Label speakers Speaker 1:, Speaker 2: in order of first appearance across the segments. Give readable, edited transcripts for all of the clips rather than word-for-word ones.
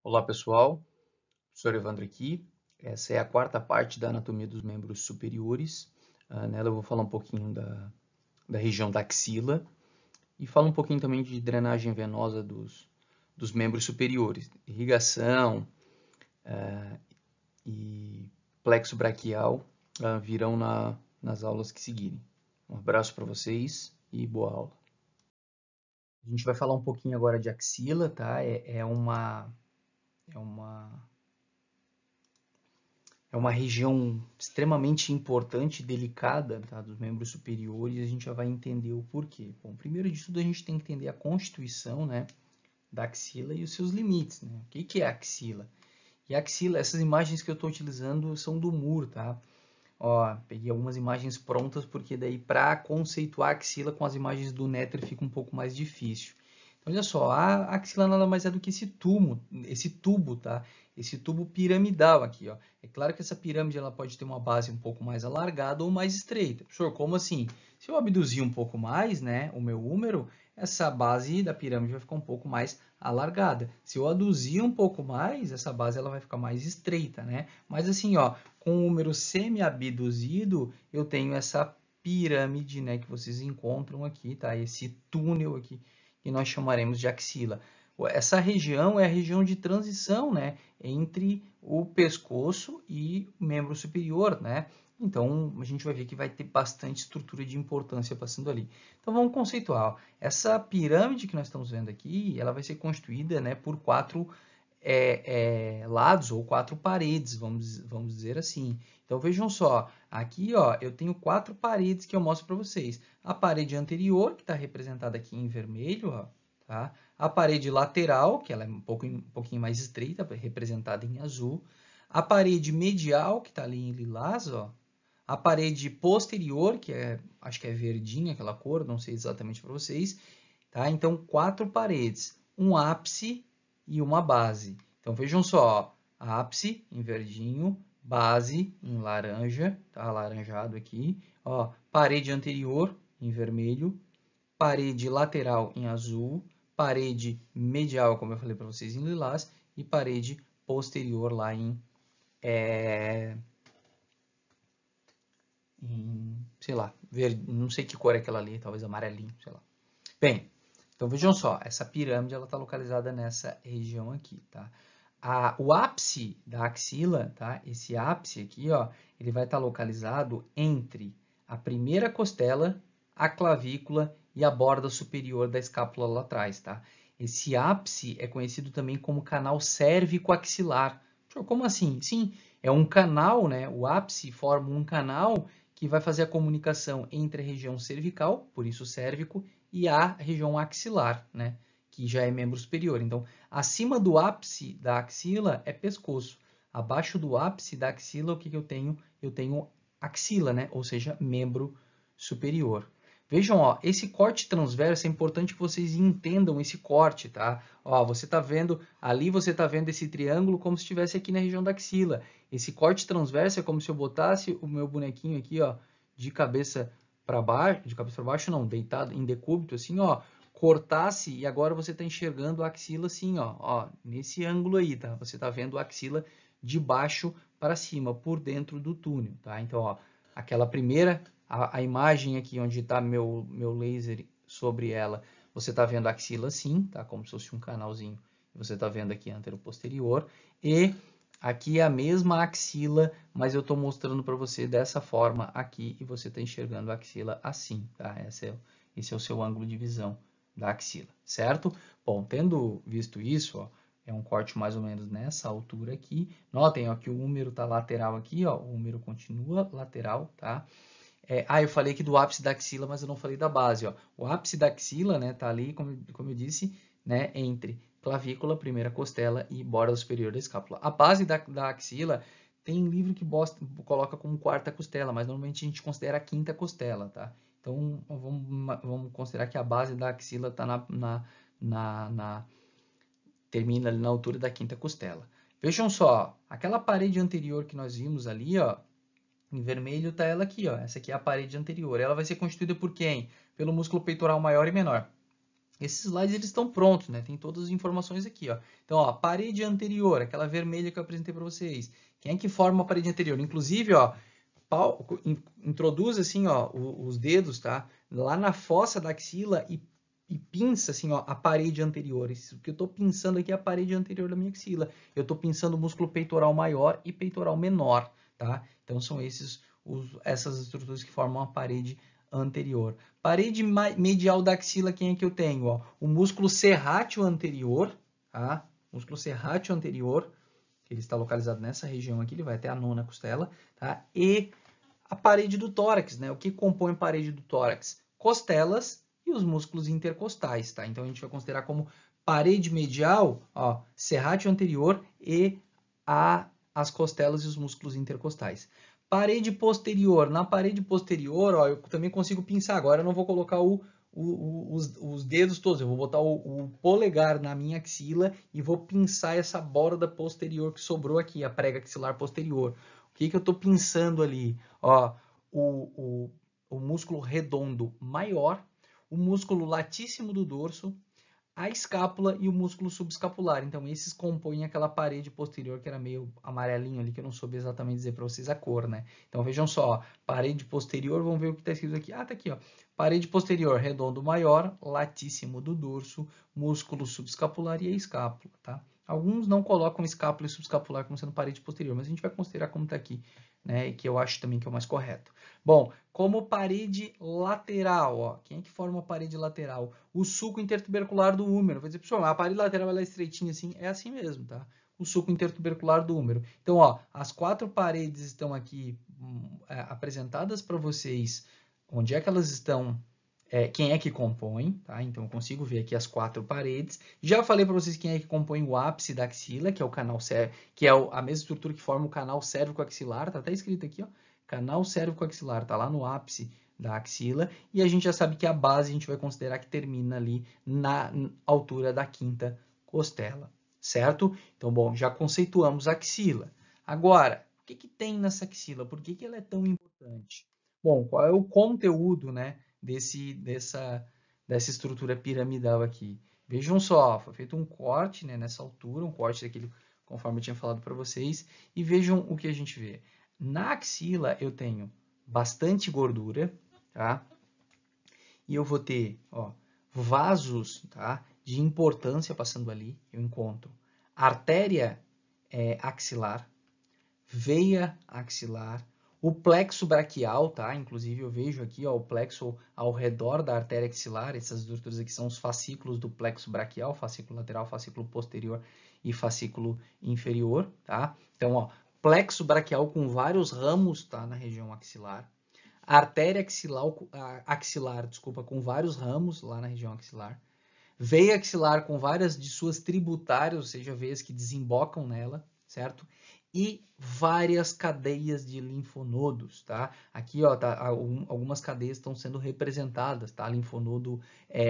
Speaker 1: Olá pessoal, professor Evandro aqui. Essa é a quarta parte da anatomia dos membros superiores. Nela eu vou falar um pouquinho da região da axila e falar um pouquinho também de drenagem venosa dos membros superiores. Irrigação e plexo braquial virão nas aulas que seguirem. Um abraço para vocês e boa aula. A gente vai falar um pouquinho agora de axila, tá? É uma região extremamente importante e delicada, tá, dos membros superiores, e a gente já vai entender o porquê. Bom, primeiro de tudo, a gente tem que entender a constituição, né, da axila e os seus limites, né? O que é a axila? E a axila, essas imagens que eu estou utilizando são do Moore, tá? Ó, peguei algumas imagens prontas, porque daí para conceituar a axila com as imagens do Netter fica um pouco mais difícil. Então, olha só, a axila nada mais é do que esse tubo, tá? Esse tubo piramidal aqui, ó. É claro que essa pirâmide ela pode ter uma base um pouco mais alargada ou mais estreita. Professor, como assim? Se eu abduzir um pouco mais, né, o meu húmero, essa base da pirâmide vai ficar um pouco mais alargada. Se eu aduzir um pouco mais, essa base ela vai ficar mais estreita, né? Mas assim, ó, com o húmero semi-abduzido, eu tenho essa pirâmide, né, que vocês encontram aqui, tá? Esse túnel aqui que nós chamaremos de axila. Essa região é a região de transição, né, entre o pescoço e o membro superior, né? Então, a gente vai ver que vai ter bastante estrutura de importância passando ali. Então, vamos conceituar. Essa pirâmide que nós estamos vendo aqui, ela vai ser constituída, né, por quatro lados ou quatro paredes, vamos dizer assim. Então, vejam só, aqui ó, eu tenho quatro paredes que eu mostro para vocês. A parede anterior, que está representada aqui em vermelho, ó, tá? A parede lateral, que ela é um pouquinho mais estreita, representada em azul. A parede medial, que está ali em lilás, ó. A parede posterior, que acho que é verdinha aquela cor, não sei exatamente para vocês. Tá? Então, quatro paredes, um ápice e uma base. Então, vejam só, ápice em verdinho, base em laranja, tá? Alaranjado aqui. Ó, parede anterior em vermelho, parede lateral em azul, parede medial, como eu falei para vocês, em lilás, e parede posterior lá sei lá, verde, não sei que cor é aquela ali, talvez amarelinho, sei lá. Bem, então vejam só, essa pirâmide ela está localizada nessa região aqui, tá? O ápice da axila, tá? Esse ápice aqui, ó, ele vai estar localizado entre a primeira costela, a clavícula e a borda superior da escápula lá atrás, tá? Esse ápice é conhecido também como canal cérvico-axilar. Como assim? Sim, é um canal, né? O ápice forma um canal que vai fazer a comunicação entre a região cervical, por isso cérvico, e a região axilar, né? Que já é membro superior. Então, acima do ápice da axila é pescoço. Abaixo do ápice da axila, o que eu tenho? Eu tenho axila, né? Ou seja, membro superior. Vejam, ó, esse corte transverso é importante que vocês entendam esse corte, tá? Ó, você tá vendo, ali você tá vendo esse triângulo como se estivesse aqui na região da axila. Esse corte transverso é como se eu botasse o meu bonequinho aqui, ó, de cabeça para baixo não, deitado em decúbito assim, ó, cortasse e agora você está enxergando a axila assim, ó, nesse ângulo aí, tá? Você está vendo a axila de baixo para cima, por dentro do túnel, tá? Então, ó, aquela primeira, a imagem aqui onde está meu laser sobre ela, você está vendo a axila assim, tá? Como se fosse um canalzinho. Você está vendo aqui antero-posterior e aqui é a mesma axila, mas eu estou mostrando para você dessa forma aqui e você está enxergando a axila assim, tá? Esse é o seu ângulo de visão da axila, certo? Bom, tendo visto isso, ó, é um corte mais ou menos nessa altura aqui. Notem ó, que o húmero está lateral aqui, ó, o húmero continua lateral, tá? Eu falei aqui do ápice da axila, mas eu não falei da base, ó. O ápice da axila, né, tá ali, como eu disse, né, entre clavícula, primeira costela e borda superior da escápula. A base da axila tem livro que coloca como quarta costela, mas normalmente a gente considera a quinta costela, tá? Então, vamos considerar que a base da axila está termina ali na altura da quinta costela. Vejam só, aquela parede anterior que nós vimos ali, ó, em vermelho está ela aqui, ó. Essa aqui é a parede anterior. Ela vai ser constituída por quem? Pelo músculo peitoral maior e menor. esses slides eles estão prontos, né? Tem todas as informações aqui, ó. Então, ó, parede anterior, aquela vermelha que eu apresentei para vocês. Quem é que forma a parede anterior? Inclusive, ó, introduz assim, ó, os dedos, tá? Lá na fossa da axila e pinça assim, ó, a parede anterior. Isso que eu estou pinçando aqui é a parede anterior da minha axila. Eu estou pinçando o músculo peitoral maior e peitoral menor, tá? Então são essas estruturas que formam a parede anterior. Parede medial da axila, quem é que eu tenho? Ó? O músculo serrátil anterior, tá? Músculo serrátil anterior, que ele está localizado nessa região aqui, ele vai até a nona costela, tá? E a parede do tórax, né? O que compõe a parede do tórax? Costelas e os músculos intercostais, tá? Então a gente vai considerar como parede medial, ó, serrátil anterior e as costelas e os músculos intercostais. Parede posterior. Na parede posterior, ó, eu também consigo pinçar. Agora eu não vou colocar os dedos todos, eu vou botar o polegar na minha axila e vou pinçar essa borda posterior que sobrou aqui, a prega axilar posterior. O que eu estou pinçando ali? Ó, o músculo redondo maior, o músculo latíssimo do dorso, a escápula e o músculo subescapular. Então, esses compõem aquela parede posterior que era meio amarelinho ali, que eu não soube exatamente dizer para vocês a cor, né? Então, vejam só, ó, parede posterior, vamos ver o que está escrito aqui. Ah, tá aqui, ó. Parede posterior, redondo maior, latíssimo do dorso, músculo subescapular e a escápula, tá? Alguns não colocam escápula e subescapular como sendo parede posterior, mas a gente vai considerar como está aqui, né? E que eu acho também que é o mais correto. Bom, como parede lateral, ó, quem é que forma a parede lateral? O sulco intertubercular do húmero. Vai dizer, pessoal, a parede lateral ela é estreitinha assim, é assim mesmo, tá? O sulco intertubercular do húmero. Então, ó, as 4 paredes estão aqui apresentadas para vocês. Onde é que elas estão? Quem é que compõe, tá? Então, eu consigo ver aqui as 4 paredes. Já falei para vocês quem é que compõe o ápice da axila, que é o canal que é a mesma estrutura que forma o canal cérvico-axilar, tá até escrito aqui, ó. Canal cérvico-axilar, tá lá no ápice da axila. E a gente já sabe que a base a gente vai considerar que termina ali na altura da 5ª costela, certo? Então, bom, já conceituamos a axila. Agora, o que tem nessa axila? Por que ela é tão importante? Bom, qual é o conteúdo, né? Dessa estrutura piramidal aqui. Vejam só, foi feito um corte, né, nessa altura, um corte daquele, conforme eu tinha falado para vocês, e vejam o que a gente vê. Na axila eu tenho bastante gordura, tá? E eu vou ter, ó, vasos, tá, de importância passando ali. Eu encontro artéria axilar, veia axilar, o plexo braquial, tá? Inclusive eu vejo aqui, ó, o plexo ao redor da artéria axilar. Essas estruturas aqui são os fascículos do plexo braquial, fascículo lateral, fascículo posterior e fascículo inferior, tá? Então, ó, plexo braquial com vários ramos, tá, na região axilar. Artéria axilar, desculpa, com vários ramos lá na região axilar. Veia axilar com várias de suas tributárias, ou seja, veias que desembocam nela, certo? E várias cadeias de linfonodos, tá? Aqui, ó, tá, algumas cadeias estão sendo representadas, tá? Linfonodo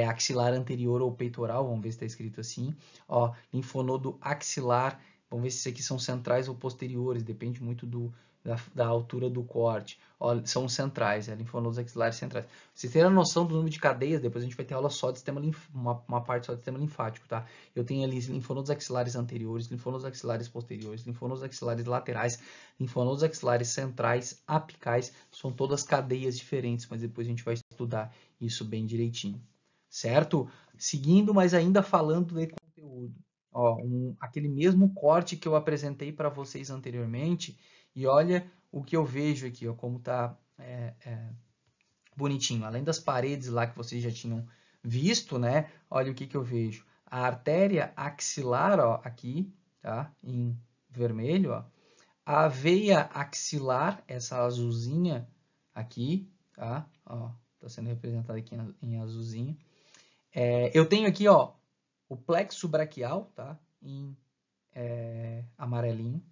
Speaker 1: axilar anterior ou peitoral, vamos ver se está escrito assim. Ó, linfonodo axilar, vamos ver se esses aqui são centrais ou posteriores, depende muito da altura do corte. Ó, são centrais, linfonodos axilares centrais. Vocês terem a noção do número de cadeias, depois a gente vai ter aula só de sistema uma parte só de sistema linfático, tá? Eu tenho ali linfonodos axilares anteriores, linfonodos axilares posteriores, linfonodos axilares laterais, linfonodos axilares centrais, apicais, são todas cadeias diferentes, mas depois a gente vai estudar isso bem direitinho, certo? Seguindo, mas ainda falando de conteúdo. Ó, aquele mesmo corte que eu apresentei para vocês anteriormente, e olha o que eu vejo aqui, ó, como está bonitinho. Além das paredes lá que vocês já tinham visto, né? Olha o que eu vejo. A artéria axilar, ó, aqui, tá? Em vermelho, ó. A veia axilar, essa azulzinha aqui, tá? Ó, tá sendo representada aqui em azulzinho. Eu tenho aqui, ó, o plexo braquial, tá? Em amarelinho.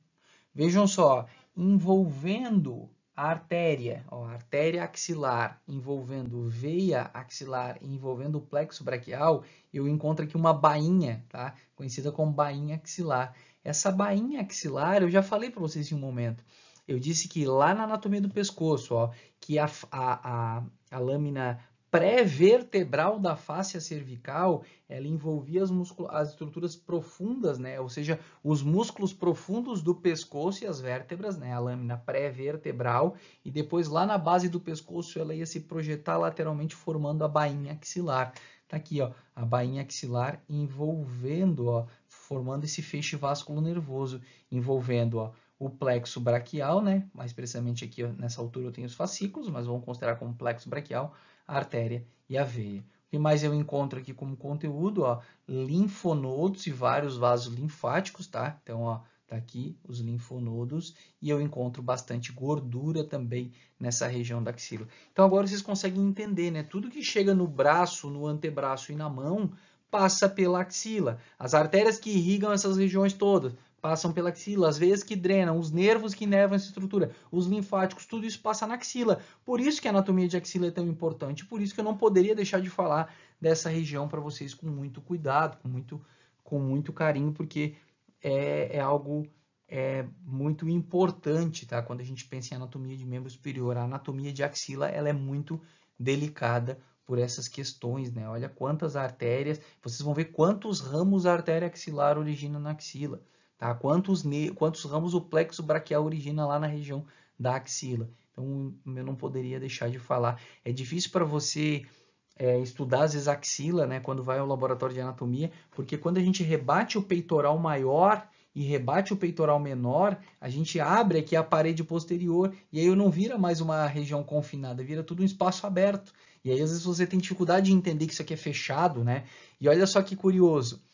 Speaker 1: Vejam só, envolvendo a artéria, ó, a artéria axilar, envolvendo veia axilar, envolvendo o plexo braquial, eu encontro aqui uma bainha, tá? Conhecida como bainha axilar. Essa bainha axilar, eu já falei para vocês em um momento. Eu disse que lá na anatomia do pescoço, ó, que a lâmina pré-vertebral da face cervical, ela envolvia as estruturas profundas, né? Ou seja, os músculos profundos do pescoço e as vértebras, né? A lâmina pré-vertebral, e depois lá na base do pescoço ela ia se projetar lateralmente formando a bainha axilar. Tá aqui, ó, a bainha axilar envolvendo, ó, formando esse feixe vasculo nervoso, envolvendo, ó, o plexo braquial, né? Mais precisamente aqui, ó, nessa altura eu tenho os fascículos, mas vamos considerar como plexo braquial, a artéria e a veia. O que mais eu encontro aqui como conteúdo? Ó, linfonodos e vários vasos linfáticos, tá? Então, ó, tá aqui os linfonodos e eu encontro bastante gordura também nessa região da axila. Então, agora vocês conseguem entender, né? Tudo que chega no braço, no antebraço e na mão passa pela axila. As artérias que irrigam essas regiões todas passam pela axila, as veias que drenam, os nervos que inervam essa estrutura, os linfáticos, tudo isso passa na axila. Por isso que a anatomia de axila é tão importante, por isso que eu não poderia deixar de falar dessa região para vocês com muito cuidado, com muito carinho, porque é algo muito importante, tá? Quando a gente pensa em anatomia de membro superior, a anatomia de axila ela é muito delicada por essas questões, né? Olha quantas artérias, vocês vão ver quantos ramos a artéria axilar origina na axila. Tá? Quantos ramos o plexo braquial origina lá na região da axila. Então, eu não poderia deixar de falar. É difícil para você estudar, às vezes, a axila, né, quando vai ao laboratório de anatomia, porque quando a gente rebate o peitoral maior e rebate o peitoral menor, a gente abre aqui a parede posterior e aí não vira mais uma região confinada, vira tudo um espaço aberto. E aí, às vezes, você tem dificuldade de entender que isso aqui é fechado, né? E olha só que curioso.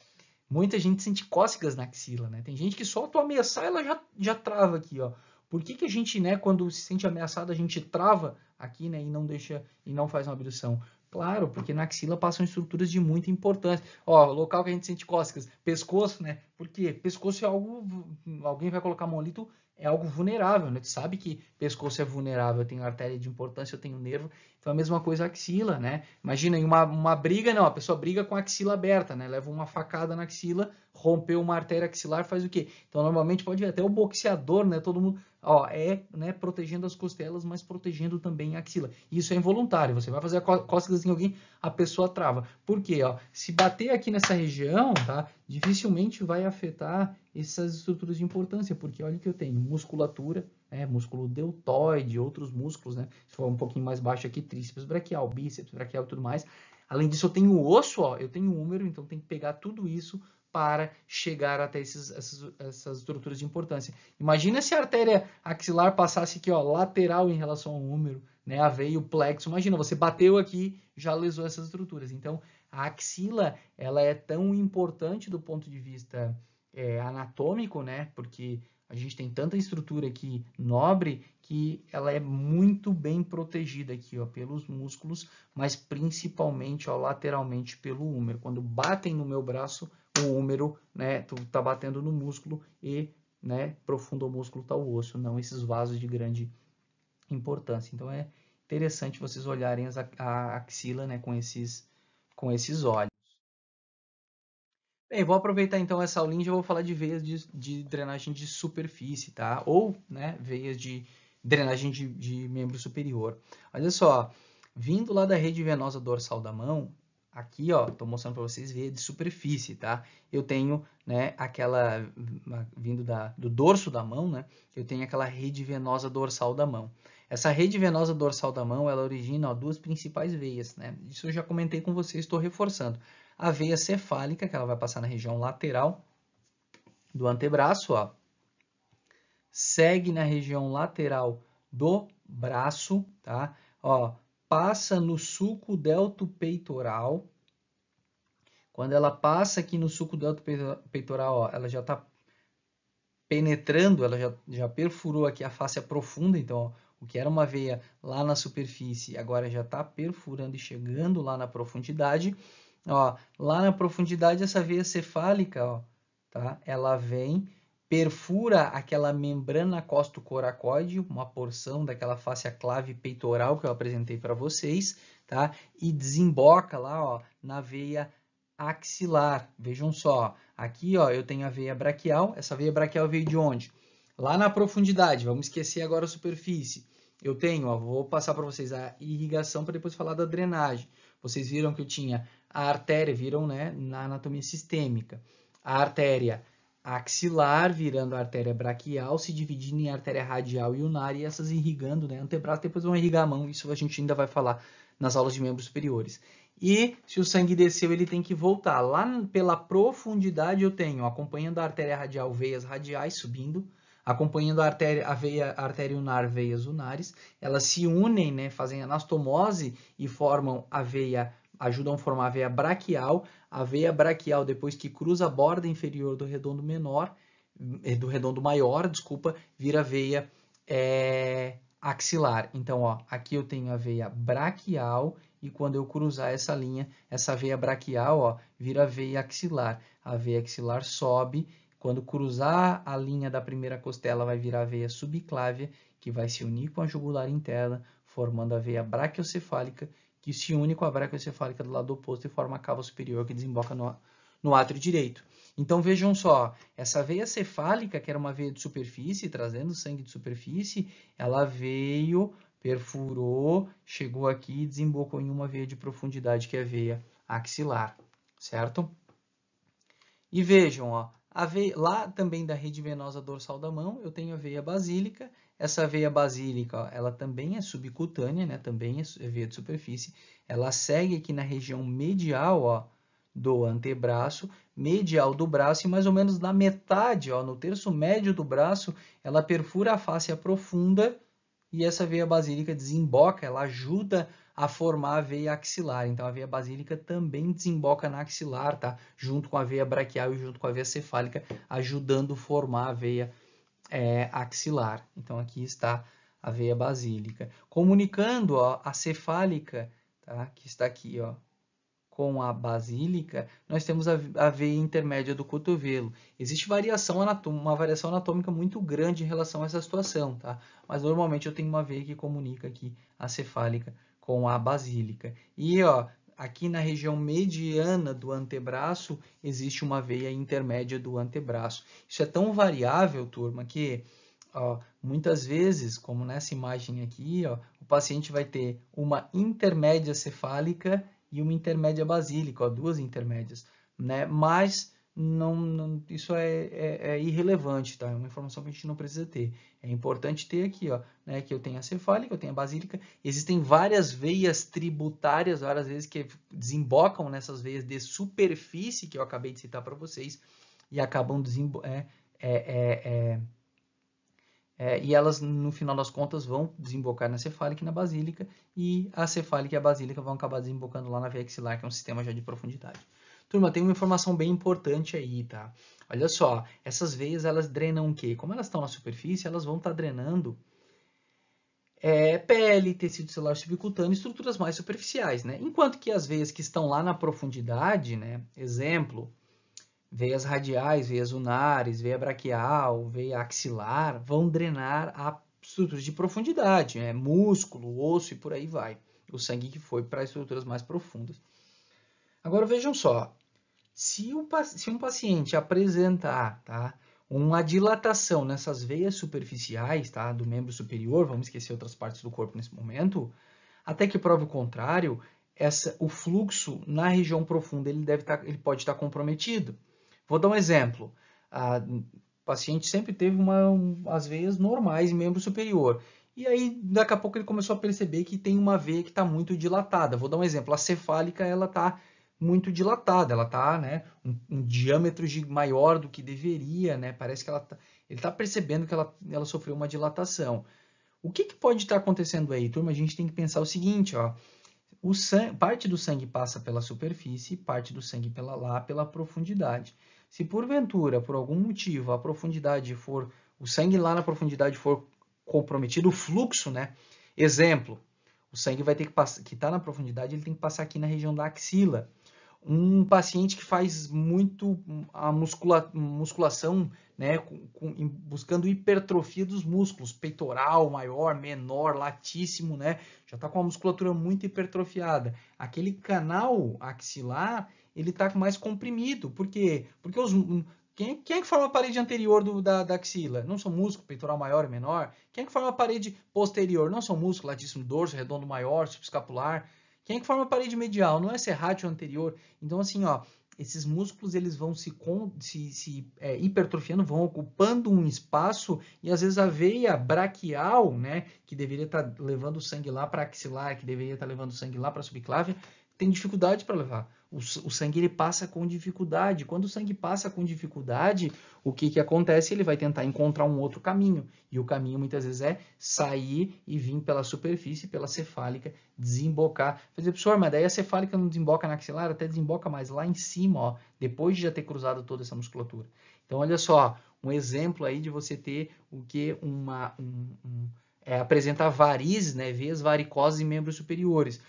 Speaker 1: Muita gente sente cócegas na axila, né? Tem gente que só tu ameaçar, ela já trava aqui, ó. Por que a gente, né, quando se sente ameaçado, a gente trava aqui, né, e não deixa, e não faz uma abdução? Claro, porque na axila passam estruturas de muita importância. Ó, o local que a gente sente cócegas, pescoço, né? Por quê? Pescoço é algo, alguém vai colocar a mão ali, é algo vulnerável, né? Tu sabe que pescoço é vulnerável, eu tenho artéria de importância, eu tenho nervo, então a mesma coisa a axila, né? Imagina, em uma briga, não, a pessoa briga com a axila aberta, né? Leva uma facada na axila, rompeu uma artéria axilar, faz o quê? Então, normalmente pode ver até o boxeador, né? Todo mundo, ó, né, protegendo as costelas, mas protegendo também a axila. Isso é involuntário, você vai fazer cócegas em alguém, a pessoa trava. Por quê? Ó, se bater aqui nessa região, tá? Dificilmente vai afetar essas estruturas de importância, porque olha o que eu tenho, musculatura, músculo deltoide, outros músculos, né? Se for um pouquinho mais baixo aqui, tríceps braquial, bíceps braquial e tudo mais. Além disso, eu tenho osso, ó, eu tenho húmero, então tem que pegar tudo isso para chegar até essas estruturas de importância. Imagina se a artéria axilar passasse aqui, ó, lateral em relação ao húmero, né? A veia e o plexo. Imagina, você bateu aqui, já lesou essas estruturas. Então, a axila, ela é tão importante do ponto de vista anatômico, né? Porque a gente tem tanta estrutura aqui nobre que ela é muito bem protegida aqui, ó, pelos músculos, mas principalmente, ó, lateralmente pelo húmero. Quando batem no meu braço, o húmero, né, tu tá batendo no músculo e, né, profundo ao músculo tá o osso, não esses vasos de grande importância. Então é interessante vocês olharem a axila, né, com esses olhos. Bem, vou aproveitar então essa aulinha e já vou falar de veias de drenagem de superfície, tá? Ou, né, veias de drenagem de membro superior. Olha só, vindo lá da rede venosa dorsal da mão, aqui, ó, tô mostrando para vocês veia de superfície, tá? Eu tenho, né, aquela, vindo do dorso da mão, né, eu tenho aquela rede venosa dorsal da mão. Essa rede venosa dorsal da mão, ela origina, ó, duas principais veias, né? Isso eu já comentei com vocês, estou reforçando. A veia cefálica, que ela vai passar na região lateral do antebraço, ó. Segue na região lateral do braço, tá? Ó, passa no sulco delto peitoral. Quando ela passa aqui no sulco delto peitoral, ó, ela já está penetrando, ela já perfurou aqui a face profunda, então, ó, o que era uma veia lá na superfície, agora já está perfurando e chegando lá na profundidade. Ó, lá na profundidade, essa veia cefálica, ó, tá? Ela vem, perfura aquela membrana costocoracoide, uma porção daquela face clave peitoral que eu apresentei para vocês, tá? E desemboca lá, ó, na veia axilar. Vejam só, aqui, ó, eu tenho a veia braquial. Essa veia braquial veio de onde? Lá na profundidade. Vamos esquecer agora a superfície. eu tenho, ó, vou passar para vocês a irrigação para depois falar da drenagem. Vocês viram que eu tinha a artéria, viram, né, na anatomia sistêmica. A artéria axilar virando a artéria braquial, se dividindo em artéria radial e ulnar, e essas irrigando, né, antebraço, depois vão irrigar a mão, isso a gente ainda vai falar nas aulas de membros superiores. E se o sangue desceu, ele tem que voltar. Lá pela profundidade eu tenho, acompanhando a artéria radial, veias radiais subindo, acompanhando a artéria ulnar, veias ulnares, elas se unem, né, fazem anastomose e formam a veia, ajudam a formar a veia braquial. A veia braquial, depois que cruza a borda inferior do redondo menor, do redondo maior, desculpa, vira a veia axilar. Então, ó, aqui eu tenho a veia braquial e quando eu cruzar essa linha, essa veia braquial, ó, vira a veia axilar. A veia axilar sobe. Quando cruzar a linha da primeira costela, vai virar a veia subclávia, que vai se unir com a jugular interna, formando a veia braquiocefálica, que se une com a braquiocefálica do lado oposto e forma a cava superior, que desemboca no átrio direito. Então, vejam só, essa veia cefálica, que era uma veia de superfície, trazendo sangue de superfície, ela veio, perfurou, chegou aqui e desembocou em uma veia de profundidade, que é a veia axilar, certo? E vejam, ó, lá também da rede venosa dorsal da mão, eu tenho a veia basílica. Essa veia basílica, ó, ela também é subcutânea, né? Também é veia de superfície. Ela segue aqui na região medial, ó, do antebraço, medial do braço, e mais ou menos na metade, ó, no terço médio do braço, ela perfura a fáscia profunda e essa veia basílica desemboca, ela ajuda a formar a veia axilar. Então, a veia basílica também desemboca na axilar, tá? Junto com a veia braquial e junto com a veia cefálica, ajudando a formar a veia axilar. Então, aqui está a veia basílica. Comunicando, ó, a cefálica, tá? Que está aqui, ó, com a basílica, nós temos a veia intermédia do cotovelo. Existe uma variação anatômica muito grande em relação a essa situação, tá? Mas normalmente eu tenho uma veia que comunica aqui a cefálica com a basílica. E ó, aqui na região mediana do antebraço existe uma veia intermédia do antebraço. Isso é tão variável, turma, que ó, muitas vezes, como nessa imagem aqui, ó, o paciente vai ter uma intermédia cefálica e uma intermédia basílica, ó, duas intermédias, né? Mas isso é irrelevante, tá? É uma informação que a gente não precisa ter. É importante ter aqui, ó, né, que eu tenho a cefálica, eu tenho a basílica. Existem várias veias tributárias, várias vezes que desembocam nessas veias de superfície que eu acabei de citar para vocês e acabam e elas, no final das contas, vão desembocar na cefálica e na basílica, e a cefálica e a basílica vão acabar desembocando lá na veia axilar, que é um sistema já de profundidade. Turma, tem uma informação bem importante aí, tá? Olha só, essas veias, elas drenam o quê? Como elas estão na superfície, elas vão estar drenando pele, tecido celular subcutâneo, estruturas mais superficiais, né? Enquanto que as veias que estão lá na profundidade, né? Exemplo, veias radiais, veias ulnares, veia braquial, veia axilar, vão drenar a estruturas de profundidade, né? Músculo, osso e por aí vai. O sangue que foi para estruturas mais profundas. Agora vejam só, se um paciente apresentar, tá, uma dilatação nessas veias superficiais, tá, do membro superior, vamos esquecer outras partes do corpo nesse momento, até que prove o contrário, o fluxo na região profunda ele pode estar comprometido. Vou dar um exemplo. O paciente sempre teve as veias normais em membro superior. E aí, daqui a pouco, ele começou a perceber que tem uma veia que está muito dilatada. Vou dar um exemplo. A cefálica, ela está muito dilatada. Ela está, né, um diâmetro maior do que deveria, né? Parece que ele está percebendo que ela sofreu uma dilatação. O que pode estar acontecendo aí, turma? A gente tem que pensar o seguinte, ó. Parte do sangue passa pela superfície, parte do sangue pela profundidade. Se porventura, por algum motivo, o sangue lá na profundidade for comprometido, o fluxo, né? Exemplo, o sangue vai ter que está na profundidade, ele tem que passar aqui na região da axila. Um paciente que faz muito a musculação, né, buscando hipertrofia dos músculos, peitoral maior, menor, latíssimo, né, já está com a musculatura muito hipertrofiada. Aquele canal axilar, ele está mais comprimido. Por quê? Porque Quem é que forma a parede anterior da axila? Não são músculos, peitoral maior e menor. Quem é que forma a parede posterior? Não são músculos, latíssimo dorso, redondo maior, subescapular. Quem é que forma a parede medial? Não é serrátil anterior. Então, assim, ó, esses músculos eles vão se hipertrofiando, vão ocupando um espaço e às vezes a veia braquial, né, que deveria estar levando o sangue lá para axilar, que deveria estar levando o sangue lá para a subclávia, tem dificuldade para levar. O sangue ele passa com dificuldade. Quando o sangue passa com dificuldade, o que acontece? Ele vai tentar encontrar um outro caminho. E o caminho muitas vezes é sair e vir pela superfície, pela cefálica, desembocar. Quer dizer, professor, mas daí a cefálica não desemboca na axilar, até desemboca mais lá em cima, ó, depois de já ter cruzado toda essa musculatura. Então, olha só, um exemplo aí de você ter o que apresentar varizes, né, veias varicosas em membros superiores.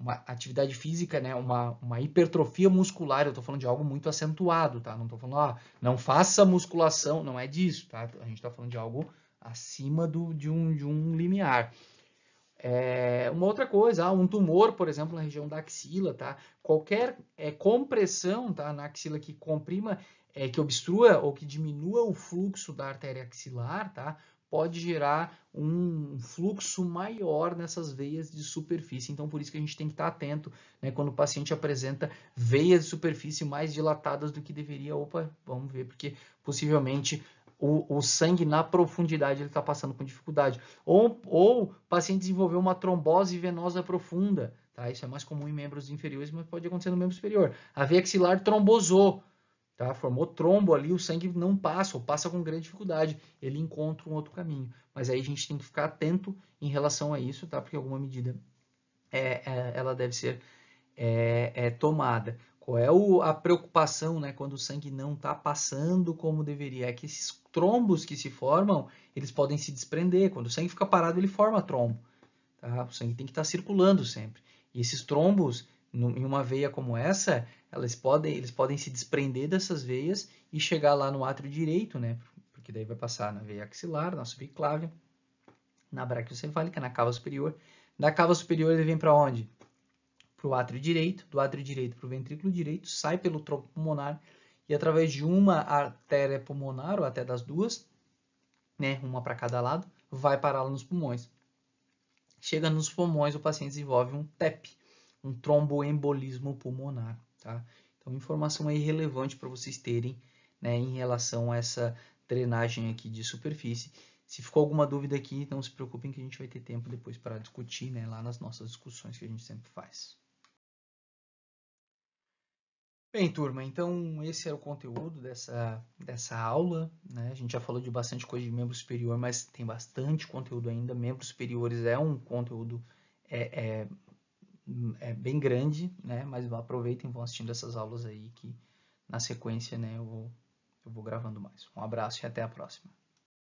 Speaker 1: Uma atividade física, né, uma hipertrofia muscular, eu estou falando de algo muito acentuado, tá? Não estou falando, não faça musculação, não é disso, tá? A gente está falando de algo acima de um limiar. Uma outra coisa, um tumor, por exemplo, na região da axila, tá? Qualquer compressão, tá, na axila que comprima, que obstrua ou que diminua o fluxo da artéria axilar, tá? Pode gerar um fluxo maior nessas veias de superfície. Então, por isso que a gente tem que estar atento, né, quando o paciente apresenta veias de superfície mais dilatadas do que deveria. Opa, vamos ver, porque possivelmente o sangue na profundidade ele está passando com dificuldade. Ou o paciente desenvolveu uma trombose venosa profunda. Tá? Isso é mais comum em membros inferiores, mas pode acontecer no membro superior. A veia axilar trombosou. Tá? Formou trombo ali, o sangue não passa, ou passa com grande dificuldade. Ele encontra um outro caminho. Mas aí a gente tem que ficar atento em relação a isso, tá? Porque alguma medida ela deve ser tomada. Qual é a preocupação, né, quando o sangue não está passando como deveria? É que esses trombos que se formam, eles podem se desprender. Quando o sangue fica parado, ele forma trombo. Tá? O sangue tem que estar circulando sempre. E esses trombos, em uma veia como essa, eles podem se desprender dessas veias e chegar lá no átrio direito, né? Porque daí vai passar na veia axilar, na subclávia, na braquiocefálica, na cava superior. Da cava superior ele vem para onde? Para o átrio direito, do átrio direito para o ventrículo direito, sai pelo tronco pulmonar e através de uma artéria pulmonar, ou até das duas, né, uma para cada lado, vai parar lá nos pulmões. Chega nos pulmões, o paciente desenvolve um TEP, um tromboembolismo pulmonar. Tá? Então, informação aí relevante para vocês terem, né, em relação a essa drenagem aqui de superfície. Se ficou alguma dúvida aqui, não se preocupem que a gente vai ter tempo depois para discutir, né, lá nas nossas discussões que a gente sempre faz. Bem, turma, então esse é o conteúdo dessa aula, né? A gente já falou de bastante coisa de membro superior, mas tem bastante conteúdo ainda. Membros superiores é um conteúdo bem grande, né? Mas aproveitem e vão assistindo essas aulas aí que na sequência, né, eu vou gravando mais. Um abraço e até a próxima.